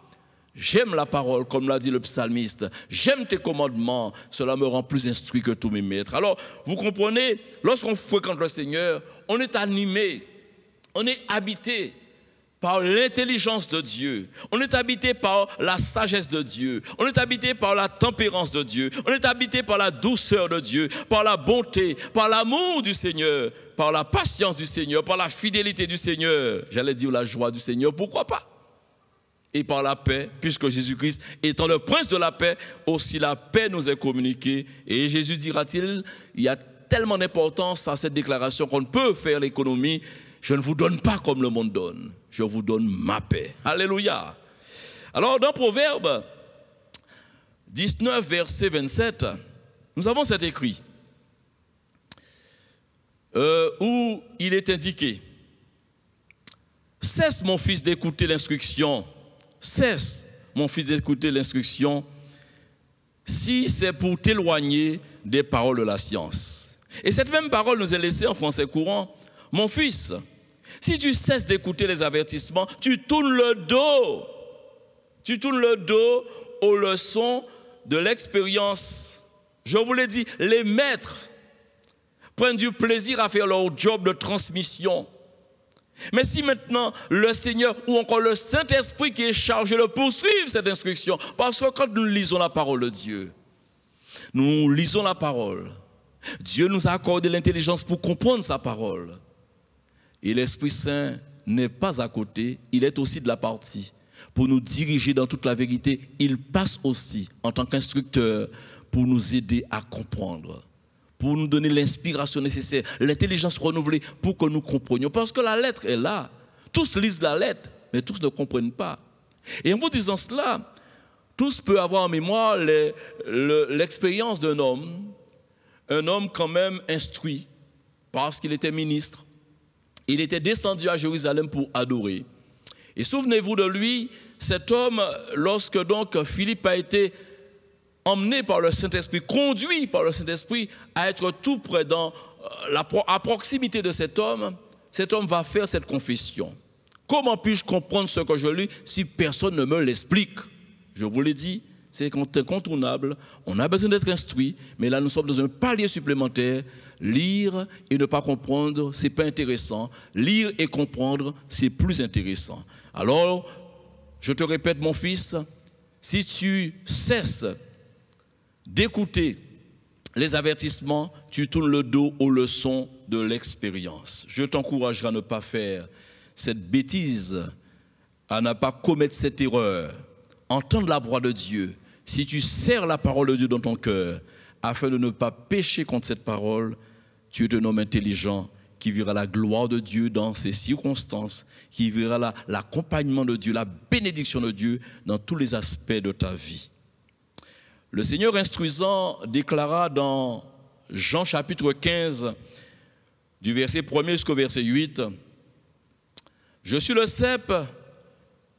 J'aime la parole, comme l'a dit le psalmiste. J'aime tes commandements. Cela me rend plus instruit que tous mes maîtres. Alors, vous comprenez, lorsqu'on fréquente le Seigneur, on est animé, on est habité par l'intelligence de Dieu. On est habité par la sagesse de Dieu. On est habité par la tempérance de Dieu. On est habité par la douceur de Dieu, par la bonté, par l'amour du Seigneur, par la patience du Seigneur, par la fidélité du Seigneur. J'allais dire la joie du Seigneur, pourquoi pas? Et par la paix, puisque Jésus-Christ étant le prince de la paix, aussi la paix nous est communiquée. Et Jésus dira-t-il, il y a tellement d'importance à cette déclaration qu'on ne peut faire l'économie. Je ne vous donne pas comme le monde donne, je vous donne ma paix. Alléluia. Alors dans Proverbe 19, verset 27, nous avons cet écrit où il est indiqué: cesse mon fils d'écouter l'instruction. Cesse, mon fils, d'écouter l'instruction, si c'est pour t'éloigner des paroles de la science. Et cette même parole nous est laissée en français courant. Mon fils, si tu cesses d'écouter les avertissements, tu tournes le dos. Tu tournes le dos aux leçons de l'expérience. Je vous l'ai dit, les maîtres prennent du plaisir à faire leur job de transmission. Mais si maintenant le Seigneur ou encore le Saint-Esprit qui est chargé de poursuivre cette instruction, parce que quand nous lisons la parole de Dieu, nous lisons la parole, Dieu nous a accordé l'intelligence pour comprendre sa parole. Et l'Esprit Saint n'est pas à côté, il est aussi de la partie. Pour nous diriger dans toute la vérité, il passe aussi en tant qu'instructeur pour nous aider à comprendre, pour nous donner l'inspiration nécessaire, l'intelligence renouvelée pour que nous comprenions. Parce que la lettre est là. Tous lisent la lettre, mais tous ne comprennent pas. Et en vous disant cela, tous peuvent avoir en mémoire l'expérience d'un homme quand même instruit, parce qu'il était ministre. Il était descendu à Jérusalem pour adorer. Et souvenez-vous de lui, cet homme, lorsque donc Philippe a été emmené par le Saint-Esprit, conduit par le Saint-Esprit à être tout près à proximité de cet homme va faire cette confession. Comment puis-je comprendre ce que je lis si personne ne me l'explique? Je vous l'ai dit, c'est incontournable, on a besoin d'être instruit, mais là nous sommes dans un palier supplémentaire. Lire et ne pas comprendre, ce n'est pas intéressant. Lire et comprendre, c'est plus intéressant. Alors, je te répète mon fils, si tu cesses d'écouter les avertissements, tu tournes le dos aux leçons de l'expérience. Je t'encouragerai à ne pas faire cette bêtise, à ne pas commettre cette erreur. Entendre la voix de Dieu. Si tu serres la parole de Dieu dans ton cœur, afin de ne pas pécher contre cette parole, tu es un homme intelligent qui verra la gloire de Dieu dans ces circonstances, qui verra l'accompagnement de Dieu, la bénédiction de Dieu dans tous les aspects de ta vie. Le Seigneur instruisant déclara dans Jean chapitre 15, du verset 1er jusqu'au verset 8, Je suis le cep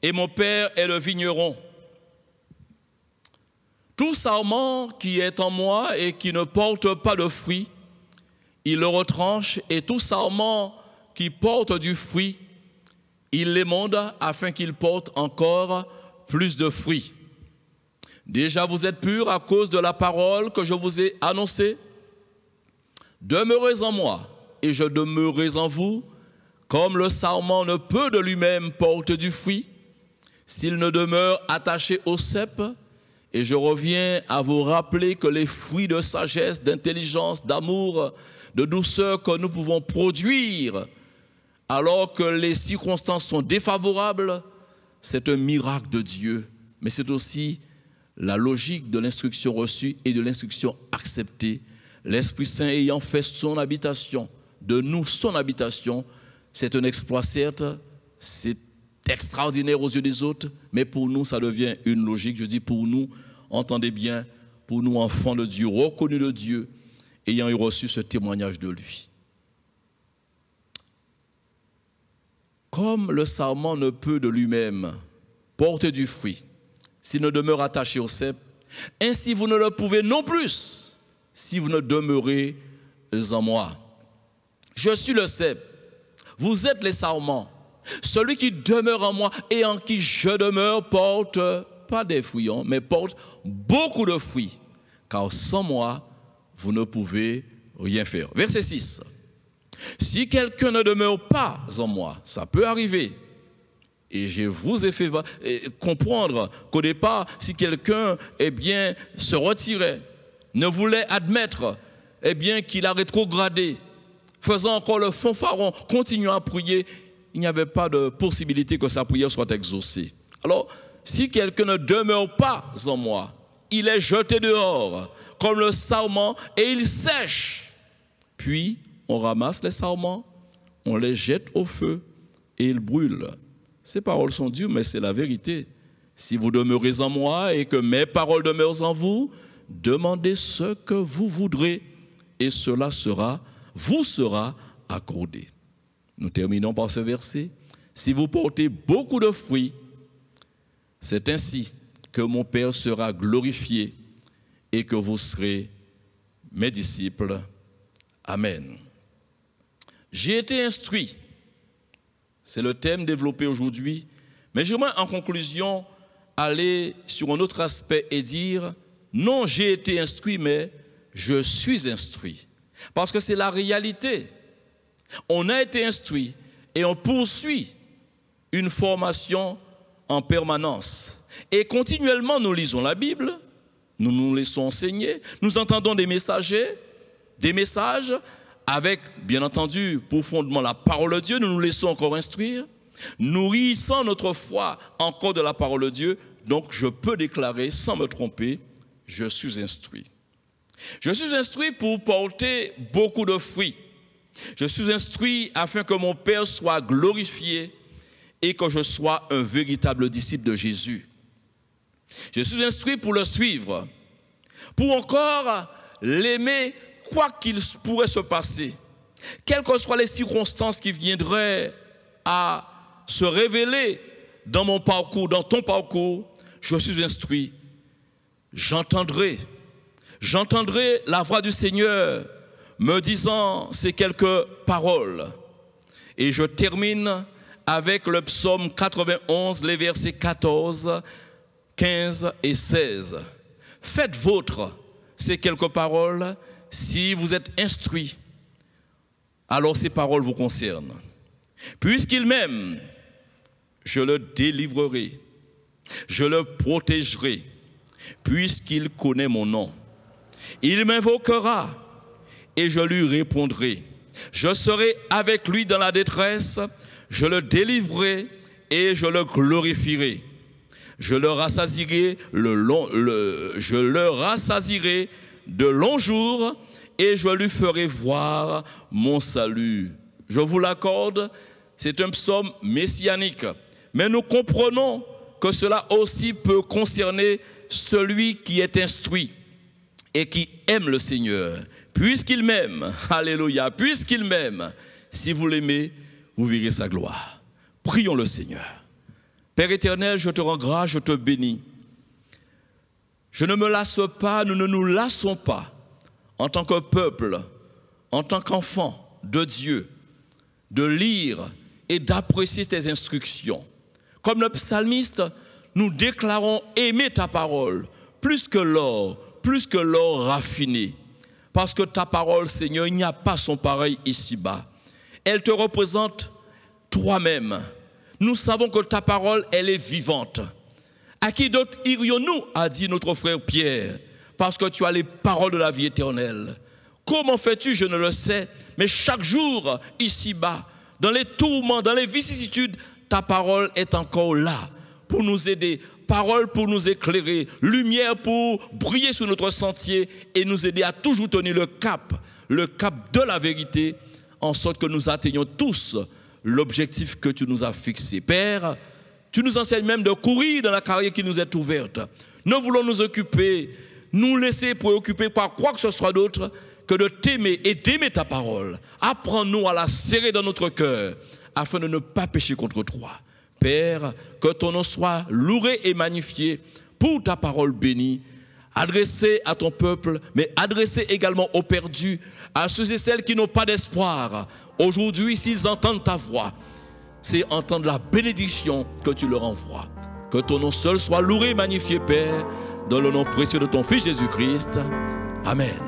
et mon père est le vigneron. Tout sarment qui est en moi et qui ne porte pas de fruit, il le retranche, et tout sarment qui porte du fruit, il l'émonde afin qu'il porte encore plus de fruits. Déjà vous êtes purs à cause de la parole que je vous ai annoncée. Demeurez en moi et je demeurerai en vous, comme le sarment ne peut de lui-même porter du fruit, s'il ne demeure attaché au cep. Et je reviens à vous rappeler que les fruits de sagesse, d'intelligence, d'amour, de douceur que nous pouvons produire alors que les circonstances sont défavorables, c'est un miracle de Dieu. Mais c'est aussi la logique de l'instruction reçue et de l'instruction acceptée. L'Esprit Saint ayant fait son habitation, de nous son habitation, c'est un exploit certes, c'est extraordinaire aux yeux des autres, mais pour nous ça devient une logique. Je dis pour nous, entendez bien, pour nous enfants de Dieu, reconnus de Dieu, ayant eu reçu ce témoignage de lui. Comme le sarment ne peut de lui-même porter du fruit s'il ne demeure attaché au cep, ainsi vous ne le pouvez non plus si vous ne demeurez en moi. Je suis le cep, vous êtes les sarments. Celui qui demeure en moi et en qui je demeure porte pas des fruits, mais porte beaucoup de fruits, car sans moi, vous ne pouvez rien faire. Verset 6. Si quelqu'un ne demeure pas en moi, ça peut arriver. Et je vous ai fait comprendre qu'au départ, si quelqu'un se retirait, ne voulait admettre qu'il a rétrogradé, faisant encore le fanfaron, continuant à prier, il n'y avait pas de possibilité que sa prière soit exaucée. Alors, si quelqu'un ne demeure pas en moi, il est jeté dehors comme le sarment et il sèche. Puis, on ramasse les sarments, on les jette au feu et ils brûlent. Ces paroles sont dures, mais c'est la vérité. Si vous demeurez en moi et que mes paroles demeurent en vous, demandez ce que vous voudrez et cela vous sera accordé. Nous terminons par ce verset. Si vous portez beaucoup de fruits, c'est ainsi que mon Père sera glorifié et que vous serez mes disciples. Amen. J'ai été instruit. C'est le thème développé aujourd'hui. Mais j'aimerais en conclusion aller sur un autre aspect et dire non, j'ai été instruit, mais je suis instruit. Parce que c'est la réalité. On a été instruit et on poursuit une formation en permanence. Et continuellement, nous lisons la Bible, nous nous laissons enseigner, nous entendons des messages avec, bien entendu, pour fondement la parole de Dieu, nous nous laissons encore instruire, nourrissant notre foi encore de la parole de Dieu. Donc, je peux déclarer, sans me tromper, je suis instruit. Je suis instruit pour porter beaucoup de fruits. Je suis instruit afin que mon Père soit glorifié et que je sois un véritable disciple de Jésus. Je suis instruit pour le suivre, pour encore l'aimer, quoi qu'il pourrait se passer, quelles que soient les circonstances qui viendraient à se révéler dans mon parcours, dans ton parcours. Je suis instruit. J'entendrai la voix du Seigneur me disant ces quelques paroles. Et je termine avec le psaume 91, les versets 14, 15 et 16. Faites vôtre ces quelques paroles. Si vous êtes instruits, alors ces paroles vous concernent. Puisqu'il m'aime, je le délivrerai, je le protégerai, puisqu'il connaît mon nom. Il m'invoquera et je lui répondrai. Je serai avec lui dans la détresse, je le délivrerai et je le glorifierai. Je le rassasierai de longs jours et je lui ferai voir mon salut. Je vous l'accorde, c'est un psaume messianique. Mais nous comprenons que cela aussi peut concerner celui qui est instruit et qui aime le Seigneur. Puisqu'il m'aime, alléluia, puisqu'il m'aime, si vous l'aimez, vous verrez sa gloire. Prions le Seigneur. Père éternel, je te rends grâce, je te bénis. Je ne me lasse pas, nous ne nous lassons pas en tant que peuple, en tant qu'enfant de Dieu, de lire et d'apprécier tes instructions. Comme le psalmiste, nous déclarons aimer ta parole plus que l'or raffiné. Parce que ta parole, Seigneur, il n'y a pas son pareil ici-bas. Elle te représente toi-même. Nous savons que ta parole, elle est vivante. À qui d'autre irions-nous, a dit notre frère Pierre, parce que tu as les paroles de la vie éternelle. Comment fais-tu, je ne le sais, mais chaque jour, ici-bas, dans les tourments, dans les vicissitudes, ta parole est encore là pour nous aider, parole pour nous éclairer, lumière pour briller sur notre sentier et nous aider à toujours tenir le cap de la vérité, en sorte que nous atteignions tous l'objectif que tu nous as fixé. Père, tu nous enseignes même de courir dans la carrière qui nous est ouverte. Ne voulons nous occuper, nous laisser préoccuper par quoi que ce soit d'autre que de t'aimer et d'aimer ta parole. Apprends-nous à la serrer dans notre cœur afin de ne pas pécher contre toi. Père, que ton nom soit loué et magnifié pour ta parole bénie, adressée à ton peuple, mais adressée également aux perdus, à ceux et celles qui n'ont pas d'espoir. Aujourd'hui, s'ils entendent ta voix, c'est entendre la bénédiction que tu leur envoies. Que ton nom seul soit loué et magnifié, Père, dans le nom précieux de ton Fils Jésus-Christ. Amen.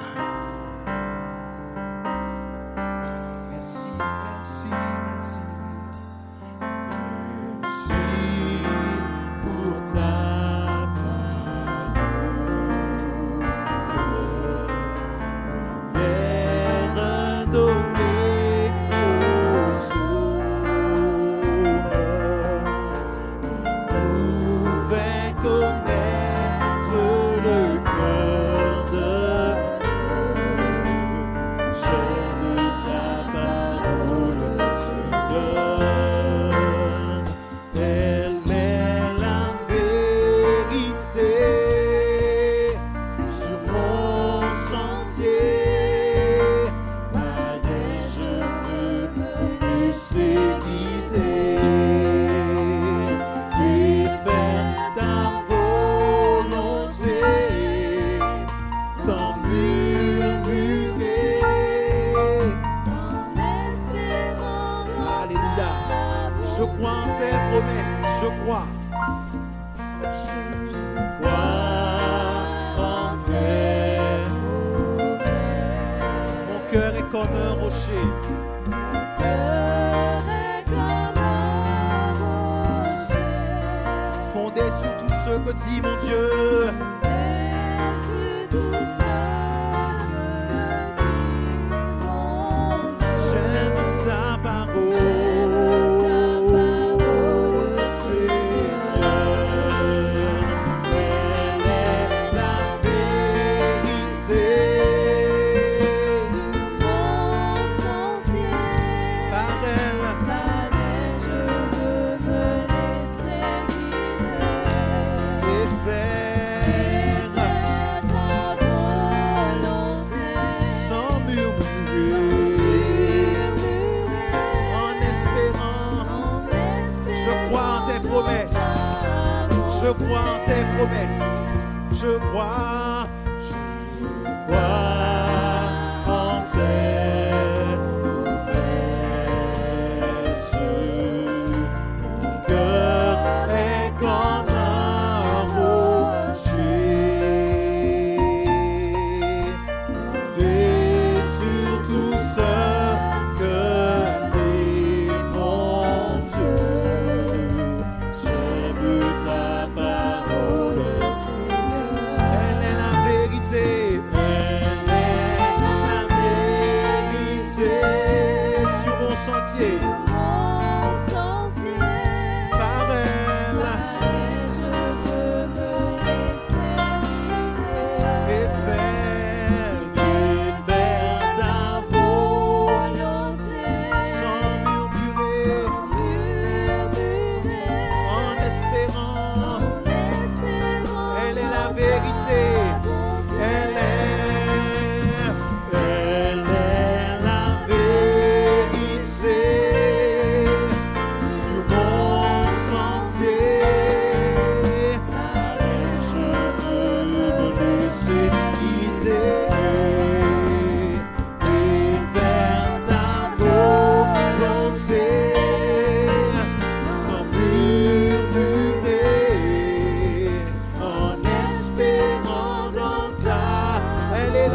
Elle est la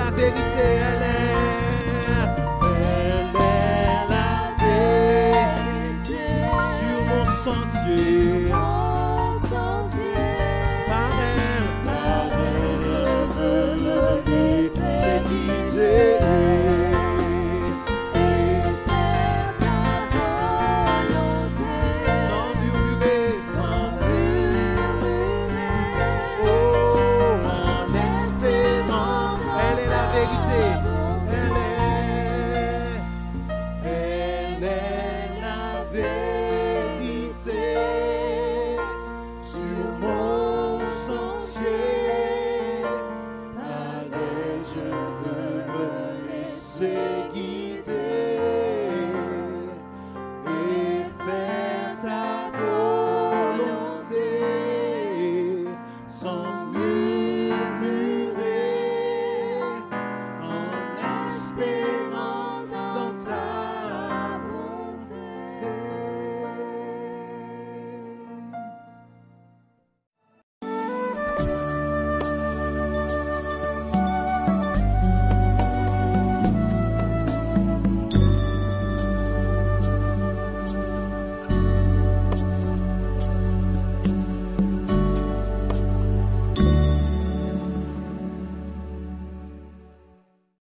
la vérité, elle est la vérité. Sur mon sentier, par elle, je veux me guider. Sans murmurer, sans oh, en espérant, elle est la vérité. Elle est la vérité. Sur mon sentier, par elle je veux me laisser guider.